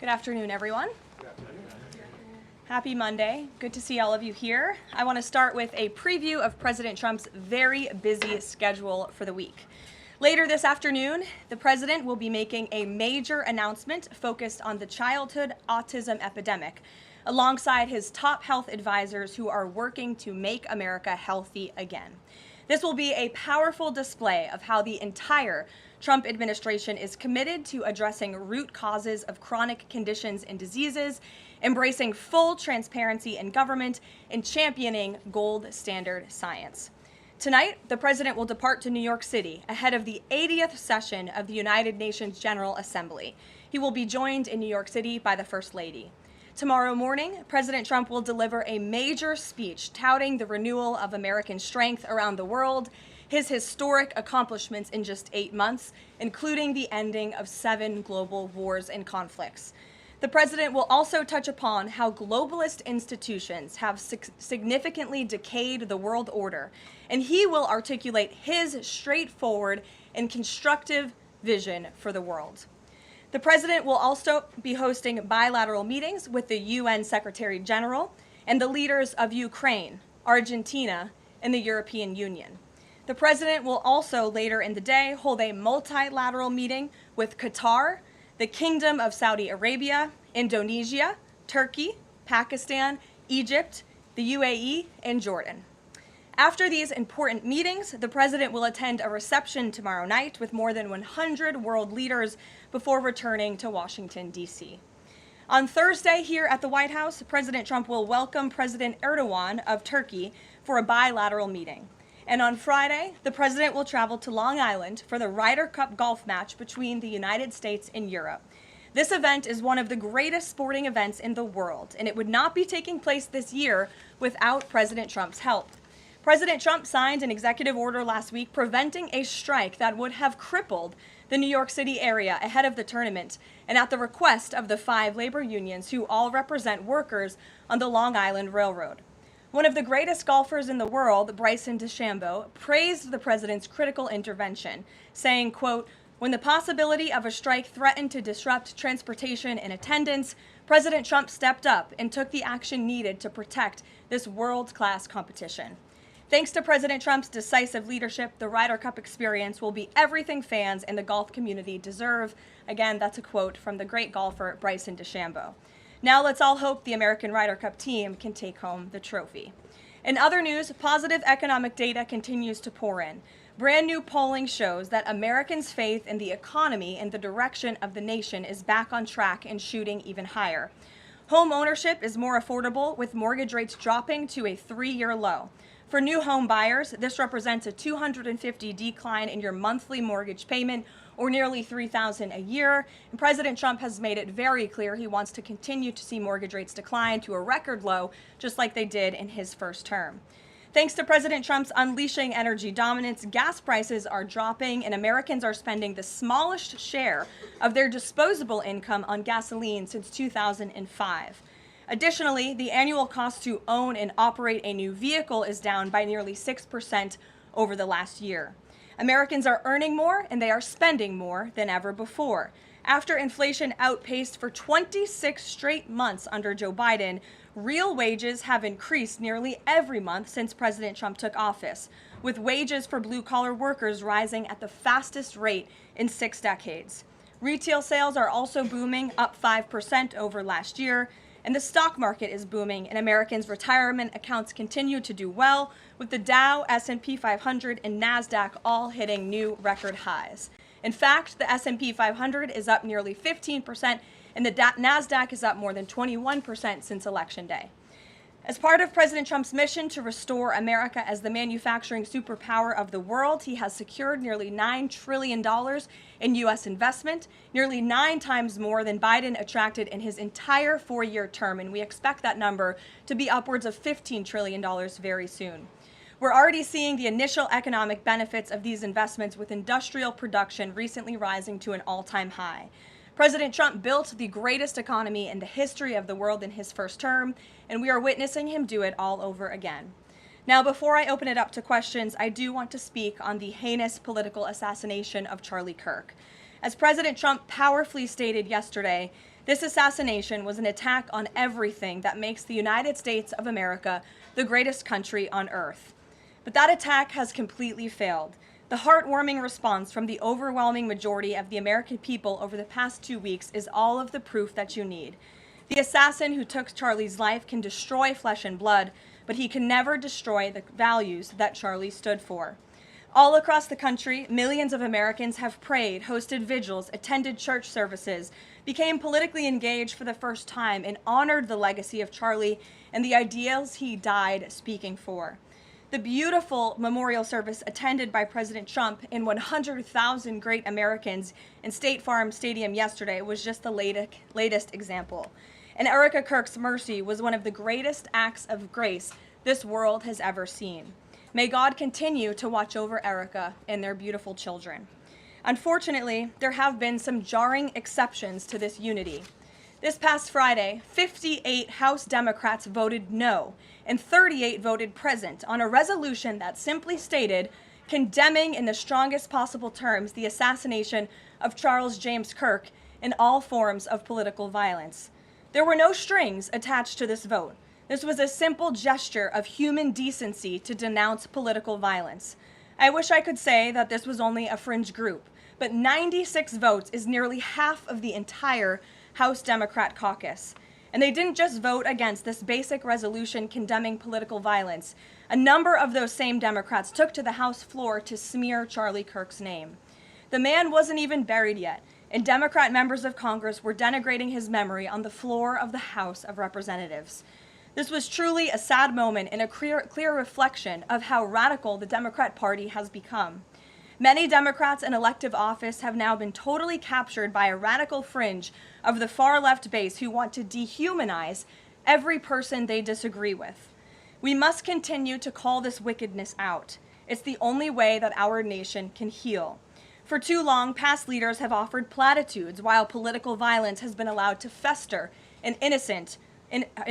Good afternoon, everyone. Good afternoon. Happy Monday. Good to see all of you here. I want to start with a preview of President Trump's very busy schedule for the week. Later this afternoon, the president will be making a major announcement focused on the childhood autism epidemic, alongside his top health advisors who are working to make America healthy again. This will be a powerful display of how the entire Trump administration is committed to addressing root causes of chronic conditions and diseases, embracing full transparency in government, and championing gold standard science. Tonight, the president will depart to New York City ahead of the 80th session of the United Nations General Assembly. He will be joined in New York City by the First Lady. Tomorrow morning, President Trump will deliver a major speech touting the renewal of American strength around the world, his historic accomplishments in just 8 months, including the ending of 7 global wars and conflicts. The president will also touch upon how globalist institutions have significantly decayed the world order, and he will articulate his straightforward and constructive vision for the world. The president will also be hosting bilateral meetings with the UN Secretary General and the leaders of Ukraine, Argentina, and the European Union. The president will also later in the day hold a multilateral meeting with Qatar, the Kingdom of Saudi Arabia, Indonesia, Turkey, Pakistan, Egypt, the UAE, and Jordan. After these important meetings, the president will attend a reception tomorrow night with more than 100 world leaders before returning to Washington, D.C. On Thursday here at the White House, President Trump will welcome President Erdogan of Turkey for a bilateral meeting. And on Friday, the president will travel to Long Island for the Ryder Cup golf match between the United States and Europe. This event is one of the greatest sporting events in the world, and it would not be taking place this year without President Trump's help. President Trump signed an executive order last week preventing a strike that would have crippled the New York City area ahead of the tournament, and at the request of the 5 labor unions who all represent workers on the Long Island Railroad. One of the greatest golfers in the world, Bryson DeChambeau, praised the president's critical intervention, saying, quote, "When the possibility of a strike threatened to disrupt transportation and attendance, President Trump stepped up and took the action needed to protect this world-class competition." Thanks to President Trump's decisive leadership, the Ryder Cup experience will be everything fans and the golf community deserve. Again, that's a quote from the great golfer Bryson DeChambeau. Now let's all hope the American Ryder Cup team can take home the trophy. In other news, positive economic data continues to pour in. Brand new polling shows that Americans' faith in the economy and the direction of the nation is back on track and shooting even higher. Home ownership is more affordable, with mortgage rates dropping to a 3-year low. For new home buyers, this represents a $250 decline in your monthly mortgage payment, or nearly $3,000 a year. And President Trump has made it very clear he wants to continue to see mortgage rates decline to a record low, just like they did in his first term. Thanks to President Trump's unleashing energy dominance, gas prices are dropping, and Americans are spending the smallest share of their disposable income on gasoline since 2005. Additionally, the annual cost to own and operate a new vehicle is down by nearly 6% over the last year. Americans are earning more and they are spending more than ever before. After inflation outpaced for 26 straight months under Joe Biden, real wages have increased nearly every month since President Trump took office, with wages for blue-collar workers rising at the fastest rate in 6 decades. Retail sales are also booming, up 5% over last year. And the stock market is booming, and Americans' retirement accounts continue to do well, with the Dow, S&P 500, and NASDAQ all hitting new record highs. In fact, the S&P 500 is up nearly 15%, and the NASDAQ is up more than 21% since Election Day. As part of President Trump's mission to restore America as the manufacturing superpower of the world, he has secured nearly $9 trillion in U.S. investment, nearly 9 times more than Biden attracted in his entire 4-year term, and we expect that number to be upwards of $15 trillion very soon. We're already seeing the initial economic benefits of these investments, with industrial production recently rising to an all-time high. President Trump built the greatest economy in the history of the world in his first term, and we are witnessing him do it all over again. Now, before I open it up to questions, I do want to speak on the heinous political assassination of Charlie Kirk. As President Trump powerfully stated yesterday, this assassination was an attack on everything that makes the United States of America the greatest country on earth. But that attack has completely failed. The heartwarming response from the overwhelming majority of the American people over the past 2 weeks is all of the proof that you need. The assassin who took Charlie's life can destroy flesh and blood, but he can never destroy the values that Charlie stood for. All across the country, millions of Americans have prayed, hosted vigils, attended church services, became politically engaged for the first time, and honored the legacy of Charlie and the ideals he died speaking for. The beautiful memorial service attended by President Trump and 100,000 great Americans in State Farm Stadium yesterday was just the latest example. And Erica Kirk's mercy was one of the greatest acts of grace this world has ever seen. May God continue to watch over Erica and their beautiful children. Unfortunately, there have been some jarring exceptions to this unity. This past Friday, 58 House Democrats voted no, and 38 voted present on a resolution that simply stated, condemning in the strongest possible terms the assassination of Charles James Kirk and all forms of political violence. There were no strings attached to this vote. This was a simple gesture of human decency to denounce political violence. I wish I could say that this was only a fringe group, but 96 votes is nearly half of the entire House Democrat caucus. And they didn't just vote against this basic resolution condemning political violence. A number of those same Democrats took to the House floor to smear Charlie Kirk's name. The man wasn't even buried yet, and Democrat members of Congress were denigrating his memory on the floor of the House of Representatives. This was truly a sad moment and a clear reflection of how radical the Democrat Party has become. Many Democrats in elective office have now been totally captured by a radical fringe of the far-left base who want to dehumanize every person they disagree with. We must continue to call this wickedness out. It's the only way that our nation can heal. For too long, past leaders have offered platitudes while political violence has been allowed to fester and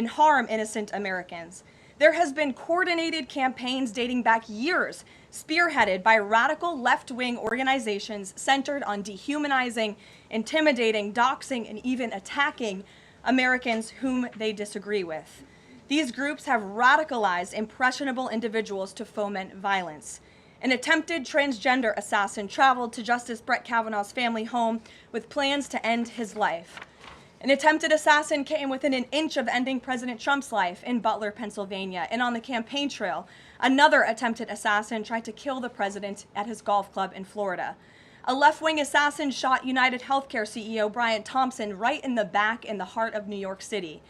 harm innocent Americans. There has been coordinated campaigns dating back years, spearheaded by radical left-wing organizations centered on dehumanizing, intimidating, doxing, and even attacking Americans whom they disagree with. These groups have radicalized impressionable individuals to foment violence. An attempted transgender assassin traveled to Justice Brett Kavanaugh's family home with plans to end his life. An attempted assassin came within an inch of ending President Trump's life in Butler, Pennsylvania, and on the campaign trail, another attempted assassin tried to kill the president at his golf club in Florida. A left-wing assassin shot United Healthcare CEO Brian Thompson right in the back in the heart of New York City.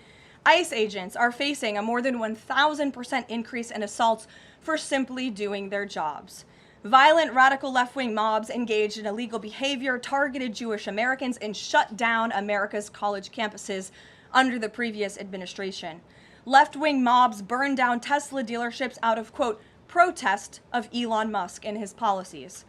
ICE agents are facing a more than 1,000% increase in assaults for simply doing their jobs. Violent radical left-wing mobs engaged in illegal behavior, targeted Jewish Americans, and shut down America's college campuses under the previous administration. Left-wing mobs burned down Tesla dealerships out of, quote, protest of Elon Musk and his policies.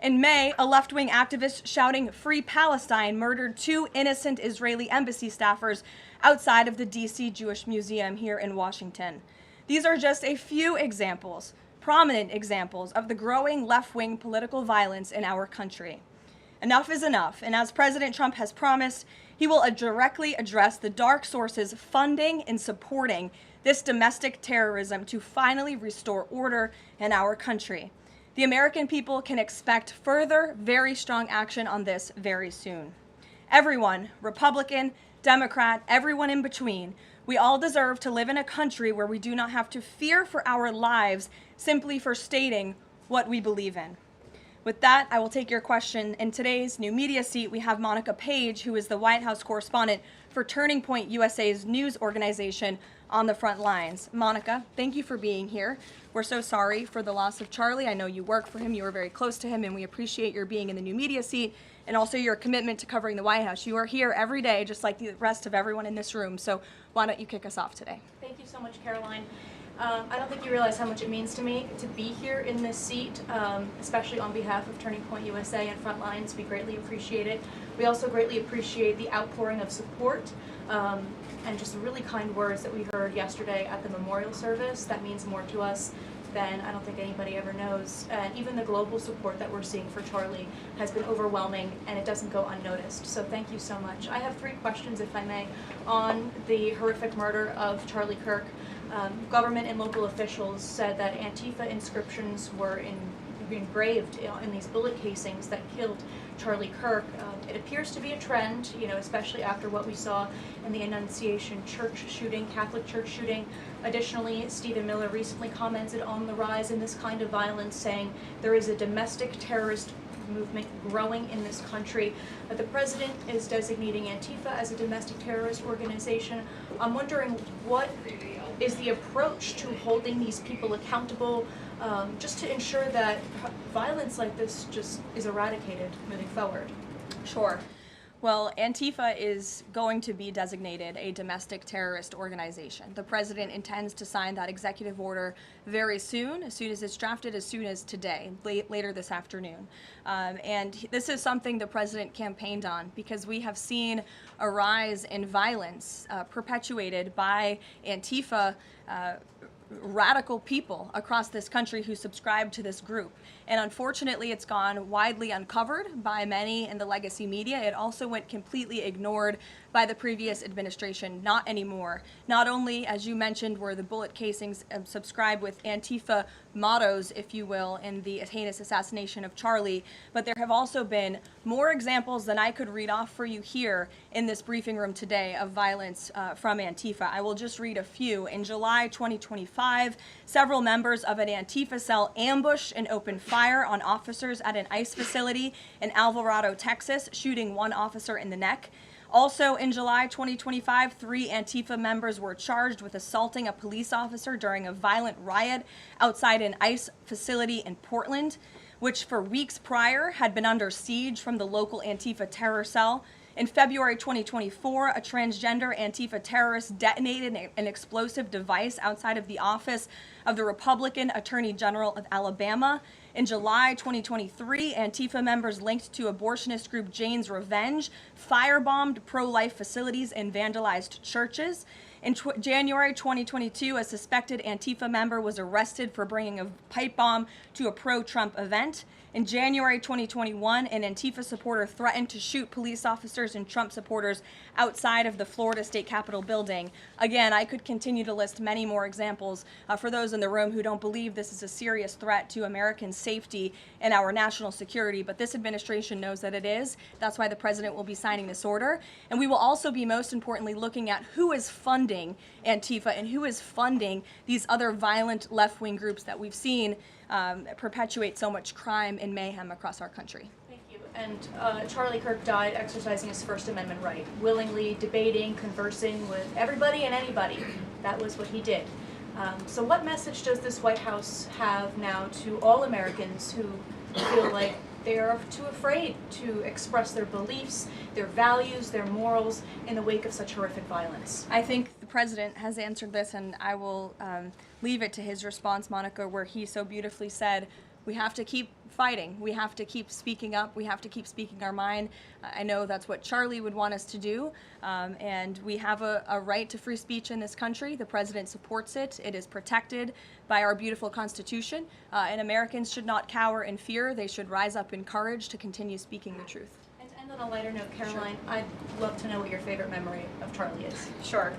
In May, a left-wing activist shouting "Free Palestine" murdered 2 innocent Israeli embassy staffers outside of the D.C. Jewish Museum here in Washington. These are just a few examples, prominent examples of the growing left-wing political violence in our country. Enough is enough, and as President Trump has promised, he will directly address the dark sources funding and supporting this domestic terrorism to finally restore order in our country. The American people can expect further, very strong action on this very soon. Everyone, Republican, Democrat, everyone in between, we all deserve to live in a country where we do not have to fear for our lives simply for stating what we believe in. With that, I will take your question. In today's new media seat, we have Monica Page, who is the White House correspondent for Turning Point USA's news organization, on the front lines. Monica, thank you for being here. We're so sorry for the loss of Charlie. I know you work for him, you were very close to him, and we appreciate your being in the new media seat and also your commitment to covering the White House. You are here every day, just like the rest of everyone in this room, so why don't you kick us off today? Thank you so much, Caroline. I don't think you realize how much it means to me to be here in this seat, especially on behalf of Turning Point USA and Frontlines. We greatly appreciate it. We also greatly appreciate the outpouring of support and just the really kind words that we heard yesterday at the memorial service. That means more to us then I don't think anybody ever knows. And even the global support that we're seeing for Charlie has been overwhelming, and it doesn't go unnoticed. So thank you so much. I have 3 questions, if I may, on the horrific murder of Charlie Kirk. Government and local officials said that Antifa inscriptions were engraved in these bullet casings that killed Charlie Kirk. It appears to be a trend, especially after what we saw in the Annunciation Church shooting, Catholic Church shooting. Additionally, Stephen Miller recently commented on the rise in this kind of violence, saying there is a domestic terrorist movement growing in this country. The president is designating Antifa as a domestic terrorist organization. I'm wondering, what is the approach to holding these people accountable, just to ensure that violence like this just is eradicated moving forward? Sure. Well, Antifa is going to be designated a domestic terrorist organization. The president intends to sign that executive order very soon as it's drafted, as soon as today, later this afternoon. And this is something the president campaigned on, because we have seen a rise in violence perpetuated by Antifa radical people across this country who subscribe to this group. And unfortunately, it's gone widely uncovered by many in the legacy media. It also went completely ignored by the previous administration. Not anymore. Not only, as you mentioned, were the bullet casings subscribed with Antifa mottos, if you will, in the heinous assassination of Charlie, but there have also been more examples than I could read off for you here in this briefing room today of violence from Antifa. I will just read a few. In July 2025, several members of an Antifa cell ambushed and opened fire on officers at an ICE facility in Alvarado, Texas, shooting 1 officer in the neck. Also in July 2025, 3 Antifa members were charged with assaulting a police officer during a violent riot outside an ICE facility in Portland, which for weeks prior had been under siege from the local Antifa terror cell. In February 2024, a transgender Antifa terrorist detonated an explosive device outside of the office of the Republican Attorney General of Alabama. In July 2023, Antifa members linked to abortionist group Jane's Revenge firebombed pro-life facilities and vandalized churches. In January 2022, a suspected Antifa member was arrested for bringing a pipe bomb to a pro-Trump event. In January 2021, an Antifa supporter threatened to shoot police officers and Trump supporters outside of the Florida State Capitol building. Again, I could continue to list many more examples for those in the room who don't believe this is a serious threat to American safety and our national security, but this administration knows that it is. That's why the president will be signing this order. And we will also be, most importantly, looking at who is funding Antifa and who is funding these other violent left-wing groups that we've seen perpetuate so much crime and mayhem across our country. Thank you. And Charlie Kirk died exercising his First Amendment right, willingly debating, conversing with everybody and anybody. That was what he did. So what message does this White House have now to all Americans who feel like they are too afraid to express their beliefs, their values, their morals in the wake of such horrific violence? I think the president has answered this, and I will leave it to his response, Monica, where he so beautifully said, we have to keep fighting. We have to keep speaking up. We have to keep speaking our mind. I know that's what Charlie would want us to do, and we have a right to free speech in this country. The president supports it. It is protected by our beautiful Constitution, and Americans should not cower in fear. They should rise up in courage to continue speaking the truth. And to end on a lighter note, Caroline, sure. I'd love to know what your favorite memory of Charlie is. Sure.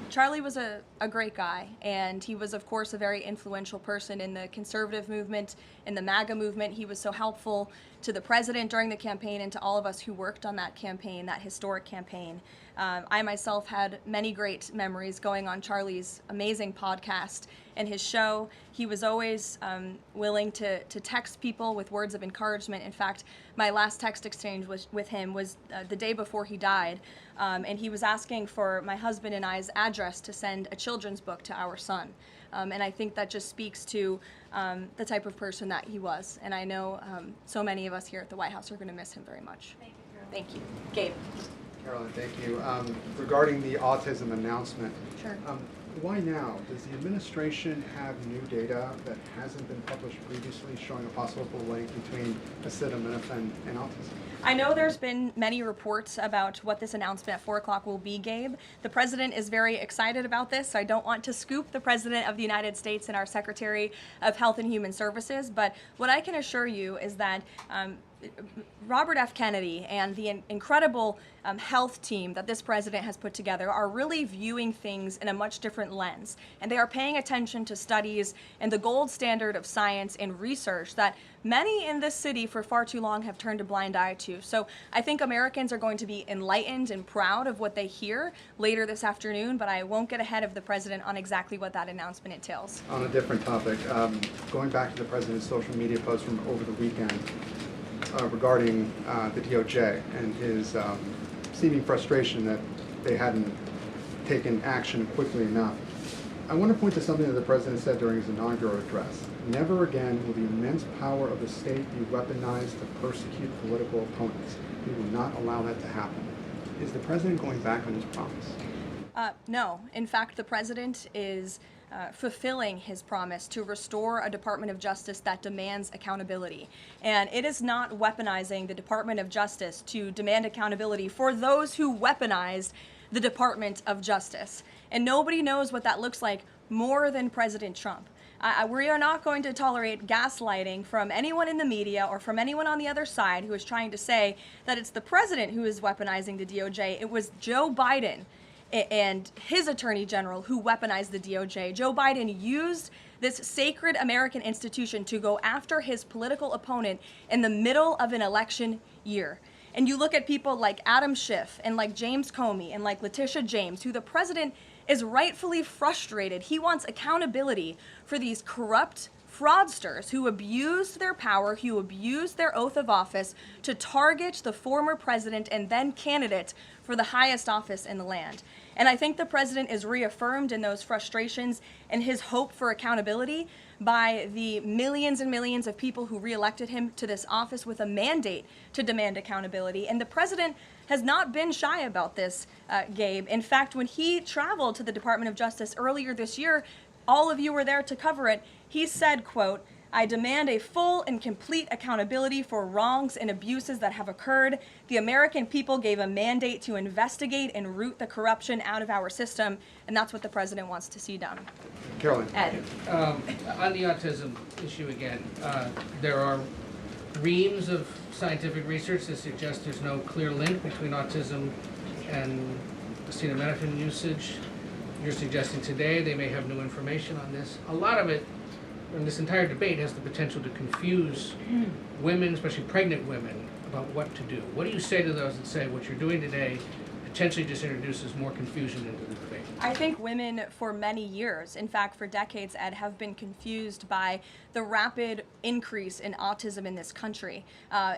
Charlie was a great guy, and he was, of course, a very influential person in the conservative movement, in the MAGA movement. He was so helpful to the president during the campaign and to all of us who worked on that campaign, that historic campaign. I myself had many great memories going on Charlie's amazing podcast and his show. He was always willing to text people with words of encouragement. In fact, my last text exchange with him was the day before he died, and he was asking for my husband and I's address to send a children's book to our son. And I think that just speaks to the type of person that he was. And I know so many of us here at the White House are going to miss him very much. Thank you, Caroline. Thank you. Gabe. Caroline, thank you. Regarding the autism announcement, Sure. Why now? Does the administration have new data that hasn't been published previously showing a possible link between acetaminophen and autism? I know there's been many reports about what this announcement at 4 o'clock will be, Gabe. The president is very excited about this, so I don't want to scoop the president of the United States and our Secretary of Health and Human Services, but what I can assure you is that Robert F. Kennedy and the incredible health team that this president has put together are really viewing things in a much different lens. And they are paying attention to studies and the gold standard of science and research that many in this city for far too long have turned a blind eye to. So I think Americans are going to be enlightened and proud of what they hear later this afternoon, but I won't get ahead of the president on exactly what that announcement entails. On a different topic, going back to the president's social media post from over the weekend, regarding the DOJ and his seeming frustration that they hadn't taken action quickly enough. I want to point to something that the president said during his inaugural address. Never again will the immense power of the state be weaponized to persecute political opponents. We will not allow that to happen. Is the president going back on his promise? No. In fact, the president is fulfilling his promise to restore a Department of Justice that demands accountability. And it is not weaponizing the Department of Justice to demand accountability for those who weaponized the Department of Justice. And nobody knows what that looks like more than President Trump. We are not going to tolerate gaslighting from anyone in the media or from anyone on the other side who is trying to say that it's the president who is weaponizing the DOJ. It was Joe Biden and his attorney general who weaponized the DOJ. Joe Biden used this sacred American institution to go after his political opponent in the middle of an election year. And you look at people like Adam Schiff and like James Comey and like Letitia James, who the president is rightfully frustrated. He wants accountability for these corrupt fraudsters who abused their power, who abused their oath of office to target the former president and then candidate for the highest office in the land. And I think the president is reaffirmed in those frustrations and his hope for accountability by the millions and millions of people who reelected him to this office with a mandate to demand accountability. And the president has not been shy about this, Gabe. In fact, when he traveled to the Department of Justice earlier this year, all of you were there to cover it. He said, quote, "I demand a full and complete accountability for wrongs and abuses that have occurred. The American people gave a mandate to investigate and root the corruption out of our system," and that's what the president wants to see done. Caroline. Ed. On the autism issue again, there are reams of scientific research that suggests there's no clear link between autism and acetaminophen usage. You're suggesting today they may have new information on this. A lot of it, and this entire debate, has the potential to confuse women, especially pregnant women, about what to do. What do you say to those that say what you're doing today potentially just introduces more confusion into the debate? I think women for many years, in fact for decades, Ed, have been confused by the rapid increase in autism in this country,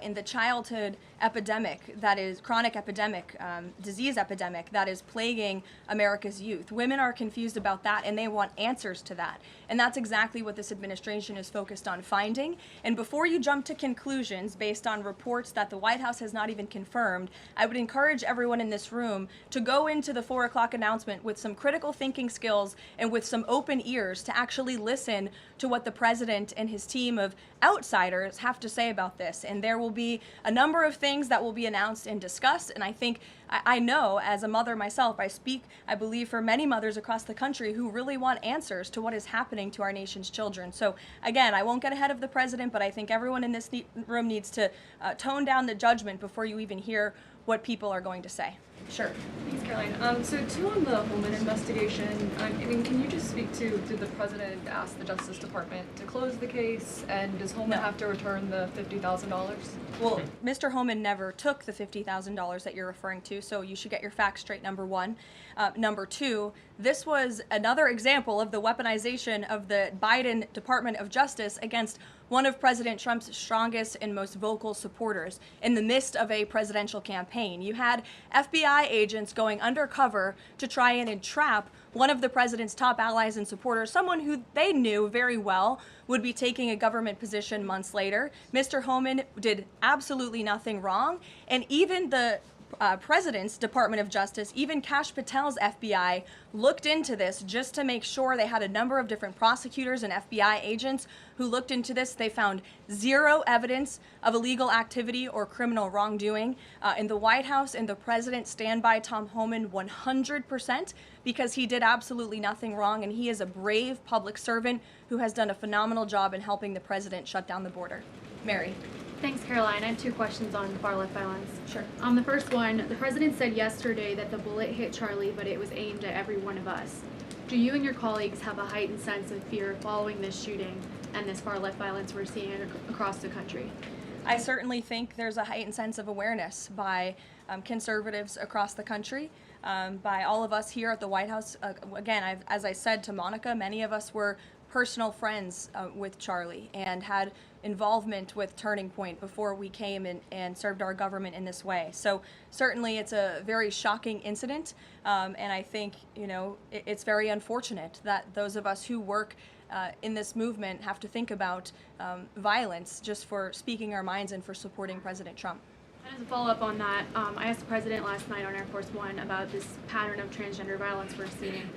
in the childhood epidemic that is chronic epidemic, disease epidemic that is plaguing America's youth. Women are confused about that and they want answers to that. And that's exactly what this administration is focused on finding. And before you jump to conclusions based on reports that the White House has not even confirmed, I would encourage everyone in this room to go into the 4 o'clock announcement with some critical thinking skills and with some open ears to actually listen to what the president and his team of outsiders have to say about this. And there will be a number of things that will be announced and discussed. And I think, I know as a mother myself, I speak, I believe, for many mothers across the country who really want answers to what is happening to our nation's children. So again, I won't get ahead of the president, but I think everyone in this room needs to tone down the judgment before you even hear what people are going to say. Sure. Thanks, Caroline. So too on the Holman investigation, I mean, can you just speak to, did the president ask the Justice Department to close the case, and does Holman No. have to return the $50,000? Well, Mr. Holman never took the $50,000 that you're referring to, so you should get your facts straight, number one. Number two, this was another example of the weaponization of the Biden Department of Justice against one of President Trump's strongest and most vocal supporters in the midst of a presidential campaign. You had FBI agents going undercover to try and entrap one of the president's top allies and supporters, someone who they knew very well would be taking a government position months later. Mr. Holman did absolutely nothing wrong, and even the president's Department of Justice, even Kash Patel's FBI, looked into this just to make sure. They had a number of different prosecutors and FBI agents who looked into this. They found zero evidence of illegal activity or criminal wrongdoing in the White House, and the president stand by Tom Homan 100% because he did absolutely nothing wrong, and he is a brave public servant who has done a phenomenal job in helping the president shut down the border. Mary. Thanks, Caroline. I have two questions on far-left violence. Sure. The first one, the president said yesterday that the bullet hit Charlie, but it was aimed at every one of us. Do you and your colleagues have a heightened sense of fear following this shooting and this far-left violence we're seeing across the country? I certainly think there's a heightened sense of awareness by conservatives across the country, by all of us here at the White House. Again, as I said to Monica, many of us were personal friends with Charlie and had involvement with Turning Point before we came and served our government in this way. So certainly it's a very shocking incident, and I think, it's very unfortunate that those of us who work in this movement have to think about violence just for speaking our minds and for supporting President Trump. And as a follow-up on that, I asked the president last night on Air Force One about this pattern of transgender violence we're seeing.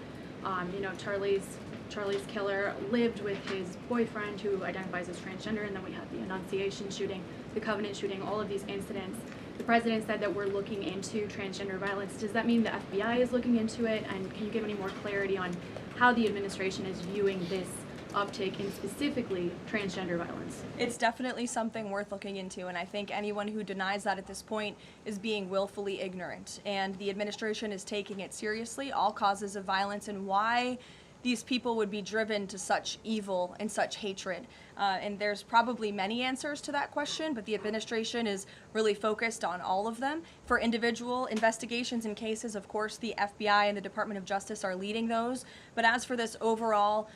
Charlie's killer lived with his boyfriend who identifies as transgender, and then we had the Annunciation shooting, the Covenant shooting, all of these incidents. The president said that we're looking into transgender violence. Does that mean the FBI is looking into it? And can you give any more clarity on how the administration is viewing this uptick in specifically transgender violence? It's definitely something worth looking into, and I think anyone who denies that at this point is being willfully ignorant. And the administration is taking it seriously, all causes of violence, and why these people would be driven to such evil and such hatred. And there's probably many answers to that question, but the administration is really focused on all of them. For individual investigations and cases, of course, the FBI and the Department of Justice are leading those. But as for this overall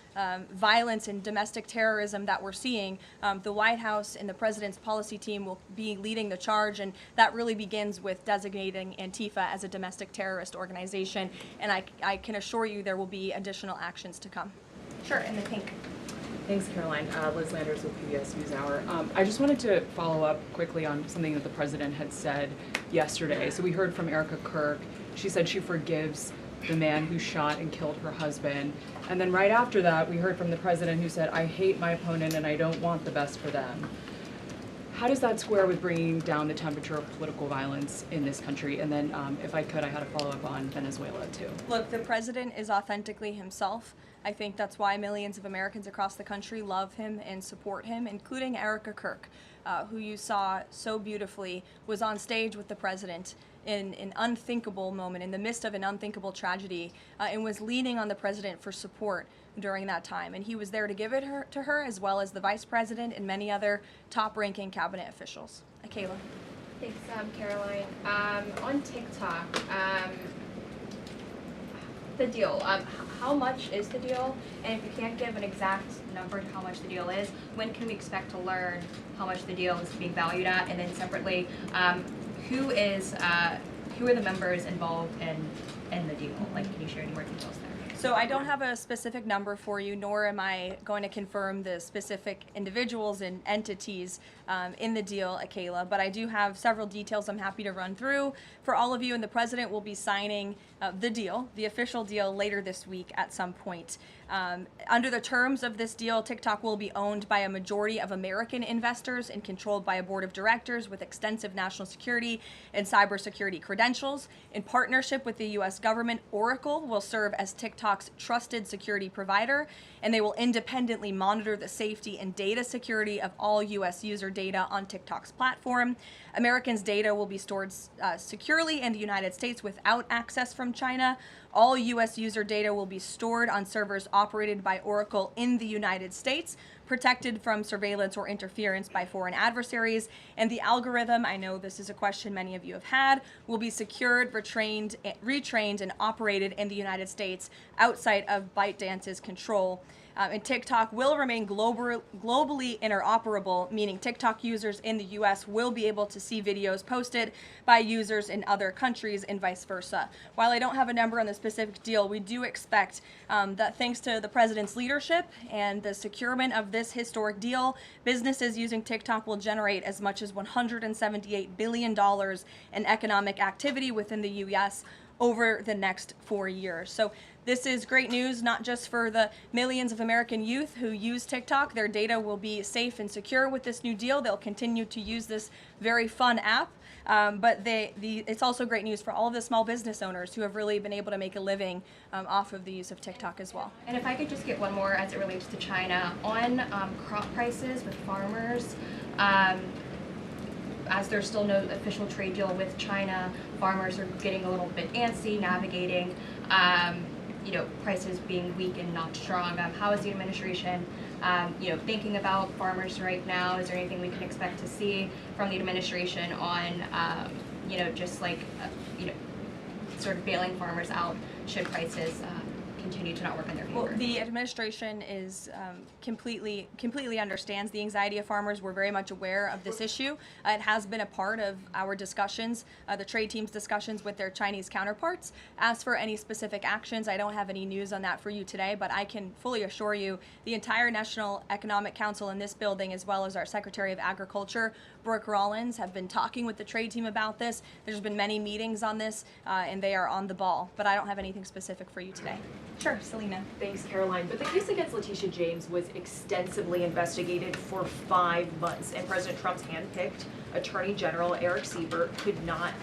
violence and domestic terrorism that we're seeing, the White House and the president's policy team will be leading the charge, and that really begins with designating Antifa as a domestic terrorist organization. And I can assure you there will be additional actions to come. Sure, in the pink. Thanks, Caroline. Liz Landers with PBS NewsHour. I just wanted to follow up quickly on something that the president had said yesterday. So we heard from Erica Kirk. She said she forgives the man who shot and killed her husband. And then right after that, we heard from the president who said, I hate my opponent and I don't want the best for them. How does that square with bringing down the temperature of political violence in this country? And then, if I could, I had a follow-up on Venezuela, too. Look, the president is authentically himself. I think that's why millions of Americans across the country love him and support him, including Erica Kirk, who you saw so beautifully was on stage with the president in an unthinkable moment, in the midst of an unthinkable tragedy, and was leaning on the president for support during that time. And he was there to give it to her, as well as the vice president and many other top-ranking cabinet officials. Kayla. Thanks, Caroline. On TikTok, the deal. How much is the deal? And if you can't give an exact number to how much the deal is, when can we expect to learn how much the deal is being valued at? And then separately, who are the members involved in the deal? Like, can you share any more details there? So I don't have a specific number for you, nor am I going to confirm the specific individuals and entities in the deal, Kayla, but I do have several details I'm happy to run through for all of you, and the president will be signing the deal, the official deal, later this week at some point. Under the terms of this deal, TikTok will be owned by a majority of American investors and controlled by a board of directors with extensive national security and cybersecurity credentials. In partnership with the U.S. government, Oracle will serve as TikTok's trusted security provider, and they will independently monitor the safety and data security of all U.S. user data on TikTok's platform. Americans' data will be stored securely in the United States without access from China. All U.S. user data will be stored on servers operated by Oracle in the United States, protected from surveillance or interference by foreign adversaries. And the algorithm, I know this is a question many of you have had, will be secured, retrained, and operated in the United States outside of ByteDance's control. And TikTok will remain globally interoperable, meaning TikTok users in the US will be able to see videos posted by users in other countries and vice versa. While I don't have a number on the specific deal, we do expect that thanks to the president's leadership and the securement of this historic deal, businesses using TikTok will generate as much as $178 billion in economic activity within the US over the next 4 years. So this is great news, not just for the millions of American youth who use TikTok. Their data will be safe and secure with this new deal. They'll continue to use this very fun app. But it's also great news for all of the small business owners who have really been able to make a living off of the use of TikTok as well. And if I could just get one more as it relates to China, on crop prices with farmers, as there's still no official trade deal with China, farmers are getting a little bit antsy navigating, prices being weak and not strong. How is the administration, thinking about farmers right now? Is there anything we can expect to see from the administration on, sort of bailing farmers out should prices continue to not work in their favor? Well, the administration is completely understands the anxiety of farmers. We're very much aware of this issue. It has been a part of our discussions, the trade team's discussions with their Chinese counterparts. As for any specific actions, I don't have any news on that for you today, but I can fully assure you the entire National Economic Council in this building, as well as our Secretary of Agriculture, Brooke Rollins, have been talking with the trade team about this. There's been many meetings on this, and they are on the ball, but I don't have anything specific for you today. Sure, Selena. Thanks, Caroline. But the case against Letitia James was extensively investigated for 5 months, and President Trump's handpicked Attorney General Eric Siebert could not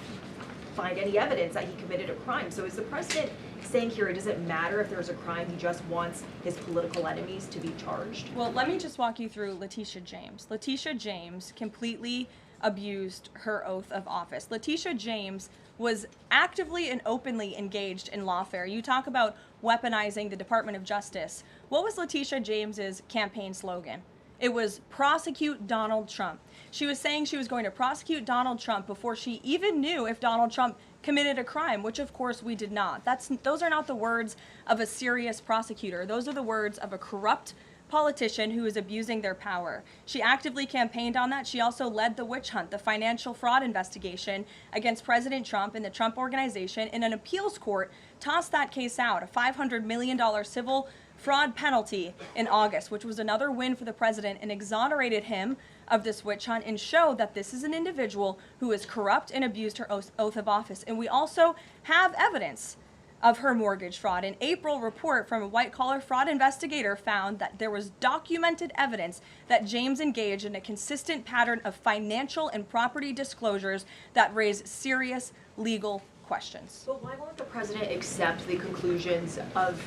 find any evidence that he committed a crime. So is the president saying here it doesn't matter if there's a crime, he just wants his political enemies to be charged? Well, let me just walk you through Letitia James. Letitia James completely abused her oath of office. Letitia James was actively and openly engaged in lawfare. You talk about weaponizing the Department of Justice. What was Letitia James's campaign slogan? It was prosecute Donald Trump. She was saying she was going to prosecute Donald Trump before she even knew if Donald Trump committed a crime, which of course we did not. Those are not the words of a serious prosecutor. Those are the words of a corrupt politician who is abusing their power. She actively campaigned on that. She also led the witch hunt, the financial fraud investigation against President Trump and the Trump Organization, and an appeals court tossed that case out, a $500 million civil fraud penalty in August, which was another win for the president, and exonerated him of this witch hunt and showed that this is an individual who is corrupt and abused her oath of office. And we also have evidence of her mortgage fraud. An April report from a white-collar fraud investigator found that there was documented evidence that James engaged in a consistent pattern of financial and property disclosures that raise serious legal questions. But why won't the president accept the conclusions of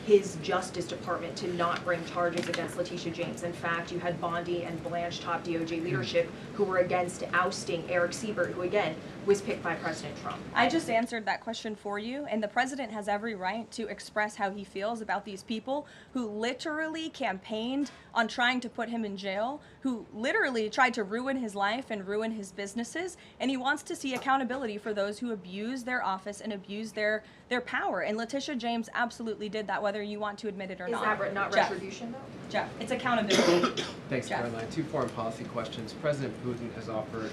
his Justice Department to not bring charges against Letitia James? In fact, you had Bondi and Blanche top DOJ leadership who were against ousting Eric Siebert, who again was picked by President Trump. I just answered that question for you, and the president has every right to express how he feels about these people who literally campaigned on trying to put him in jail, who literally tried to ruin his life and ruin his businesses, and he wants to see accountability for those who abuse their office and abuse their power. And Letitia James absolutely did that, whether you want to admit it or not. Is that not Jeff. retribution, though? Jeff, it's accountability. Thanks, Jeff. Caroline. 2 foreign policy questions. President Putin has offered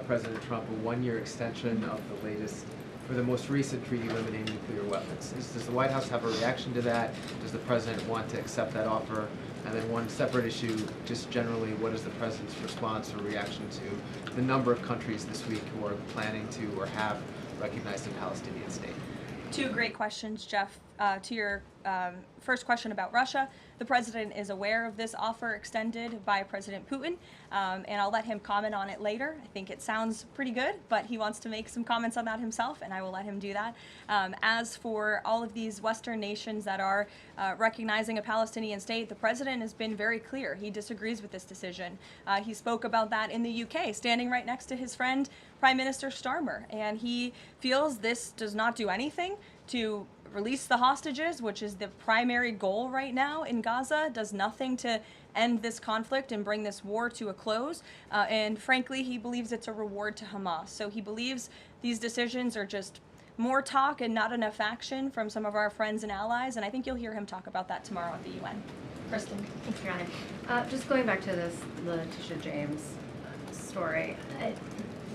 President Trump a 1-year extension of for the most recent treaty limiting nuclear weapons. Does the White House have a reaction to that? Does the president want to accept that offer? And then one separate issue, just generally, what is the president's response or reaction to the number of countries this week who are planning to or have recognized a Palestinian state? 2 great questions, Jeff. To your first question about Russia, the president is aware of this offer extended by President Putin, and I'll let him comment on it later. I think it sounds pretty good, but he wants to make some comments on that himself, and I will let him do that. As for all of these Western nations that are recognizing a Palestinian state, the president has been very clear. He disagrees with this decision. He spoke about that in the UK, standing right next to his friend, Prime Minister Starmer, and he feels this does not do anything to release the hostages, which is the primary goal right now in Gaza, does nothing to end this conflict and bring this war to a close. And frankly, he believes it's a reward to Hamas. So he believes these decisions are just more talk and not enough action from some of our friends and allies. And I think you'll hear him talk about that tomorrow at the UN. Kristen. Thanks, Karoline. Just going back to this Letitia James story,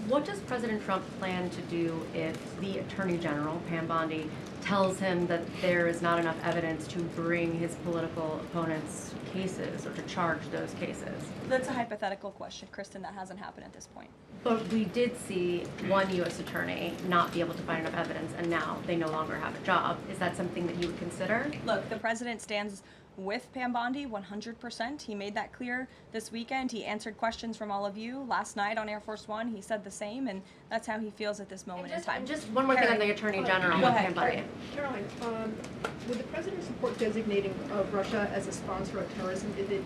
what does President Trump plan to do if the Attorney General, Pam Bondi, tells him that there is not enough evidence to bring his political opponents' cases or to charge those cases? That's a hypothetical question, Kristen. That hasn't happened at this point. But we did see one U.S. attorney not be able to find enough evidence, and now they no longer have a job. Is that something that you would consider? Look, the president stands with Pam Bondi 100%. He made that clear this weekend. He answered questions from all of you last night on Air Force One. He said the same, and that's how he feels at this moment in time. And just one more thing on the Attorney General Go with ahead. Pam Bondi. Caroline, would the president support designating Russia as a sponsor of terrorism if it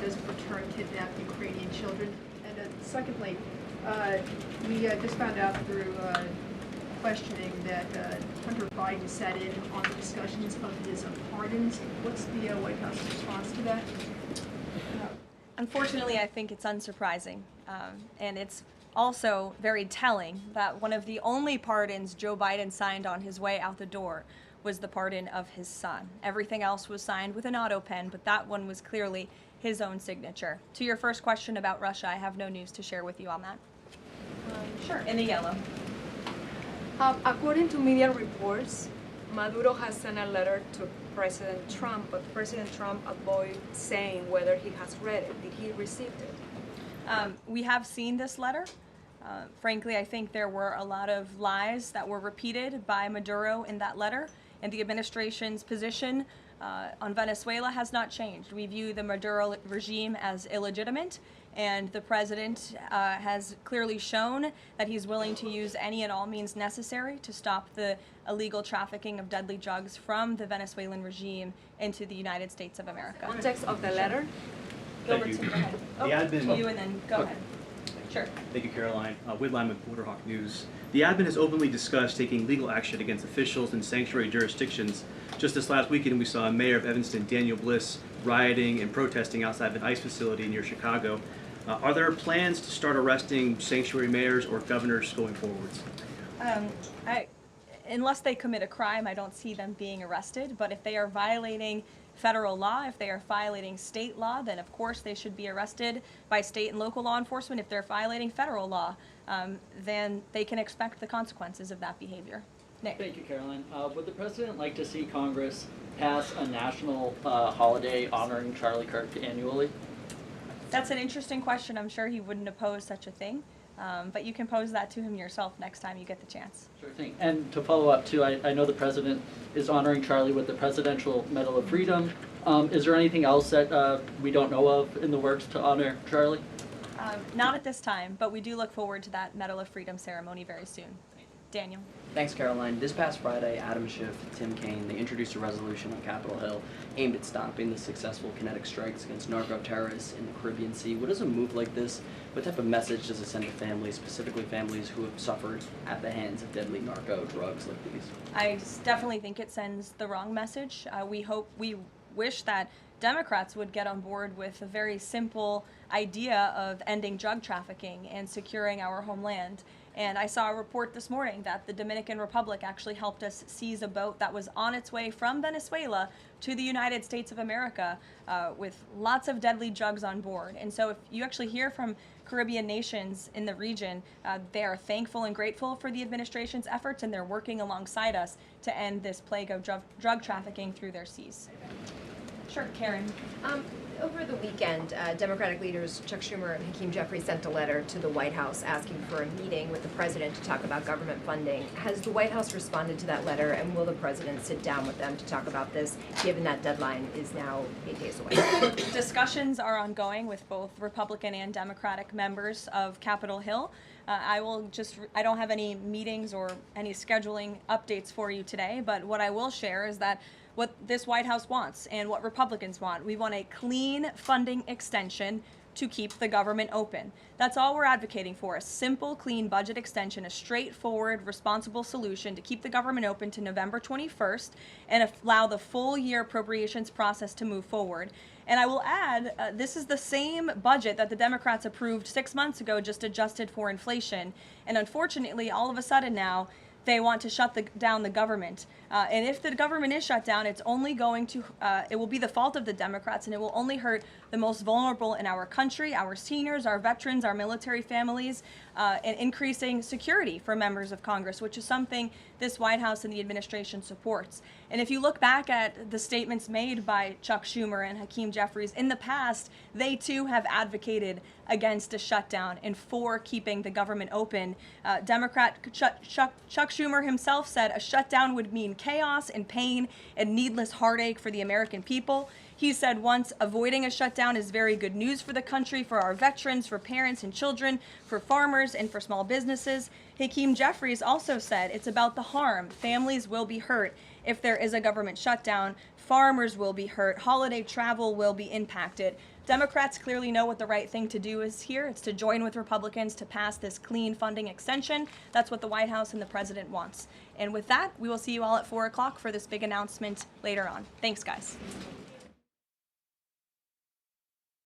doesn't return kidnapped Ukrainian children? And secondly, we just found out through questioning that Hunter Biden sat in on the discussions of his pardons. What's the White House response to that? Unfortunately, I think it's unsurprising, and it's also very telling that one of the only pardons Joe Biden signed on his way out the door was the pardon of his son. Everything else was signed with an auto pen, but that one was clearly his own signature. To your first question about Russia, I have no news to share with you on that. Sure, in the yellow. According to media reports, Maduro has sent a letter to President Trump, but President Trump avoided saying whether he has read it. Did he receive it? We have seen this letter. Frankly, I think there were a lot of lies that were repeated by Maduro in that letter, and the administration's position on Venezuela has not changed. We view the Maduro regime as illegitimate, and the president has clearly shown that he's willing to use any and all means necessary to stop the illegal trafficking of deadly drugs from the Venezuelan regime into the United States of America. Context of the letter? Gilbertson, go ahead. The admin. To you, and then go ahead. Sure. Thank you, Caroline. Whitline with Borderhawk News. The admin has openly discussed taking legal action against officials in sanctuary jurisdictions. Just this last weekend, we saw Mayor of Evanston, Daniel Bliss, rioting and protesting outside of an ICE facility near Chicago. Are there plans to start arresting sanctuary mayors or governors going forwards? Unless they commit a crime, I don't see them being arrested. But if they are violating federal law, if they are violating state law, then of course they should be arrested by state and local law enforcement. If they're violating federal law, then they can expect the consequences of that behavior. Nick. Thank you, Caroline. Would the president like to see Congress pass a national holiday honoring Charlie Kirk annually? That's an interesting question. I'm sure he wouldn't oppose such a thing. But you can pose that to him yourself next time you get the chance. Sure thing. And to follow up too, I know the president is honoring Charlie with the Presidential Medal of Freedom. Is there anything else that we don't know of in the works to honor Charlie? Not at this time, but we do look forward to that Medal of Freedom ceremony very soon. Daniel. Thanks, Caroline. This past Friday, Adam Schiff, Tim Kaine, they introduced a resolution on Capitol Hill aimed at stopping the successful kinetic strikes against narco-terrorists in the Caribbean Sea. What does a move like this, what type of message does it send to families, specifically families who have suffered at the hands of deadly narco drugs like these? I definitely think it sends the wrong message. We wish that Democrats would get on board with a very simple idea of ending drug trafficking and securing our homeland. And I saw a report this morning that the Dominican Republic actually helped us seize a boat that was on its way from Venezuela to the United States of America with lots of deadly drugs on board. And so if you actually hear from Caribbean nations in the region, they are thankful and grateful for the administration's efforts, and they're working alongside us to end this plague of drug trafficking through their seas. Sure, Karen. Over the weekend, Democratic leaders Chuck Schumer and Hakeem Jeffries sent a letter to the White House asking for a meeting with the president to talk about government funding. Has the White House responded to that letter, and will the president sit down with them to talk about this, given that deadline is now 8 days away? Discussions are ongoing with both Republican and Democratic members of Capitol Hill. I don't have any meetings or any scheduling updates for you today, but what I will share is that what this White House wants and what Republicans want. We want a clean funding extension to keep the government open. That's all we're advocating for, a simple, clean budget extension, a straightforward, responsible solution to keep the government open to November 21st and allow the full year appropriations process to move forward. And I will add, this is the same budget that the Democrats approved 6 months ago, just adjusted for inflation. And unfortunately, all of a sudden now, they want to shut down the government. And if the government is shut down, it's only going to, it will be the fault of the Democrats, and it will only hurt the most vulnerable in our country, our seniors, our veterans, our military families, and increasing security for members of Congress, which is something this White House and the administration supports. And if you look back at the statements made by Chuck Schumer and Hakeem Jeffries in the past, they too have advocated against a shutdown and for keeping the government open. Democrat Chuck Schumer himself said a shutdown would mean chaos and pain and needless heartache for the American people. He said once, avoiding a shutdown is very good news for the country, for our veterans, for parents and children, for farmers, and for small businesses. Hakeem Jeffries also said it's about the harm. Families will be hurt if there is a government shutdown. Farmers will be hurt. Holiday travel will be impacted. Democrats clearly know what the right thing to do is here. It's to join with Republicans to pass this clean funding extension. That's what the White House and the president wants. And with that, we will see you all at 4 o'clock for this big announcement later on. Thanks, guys.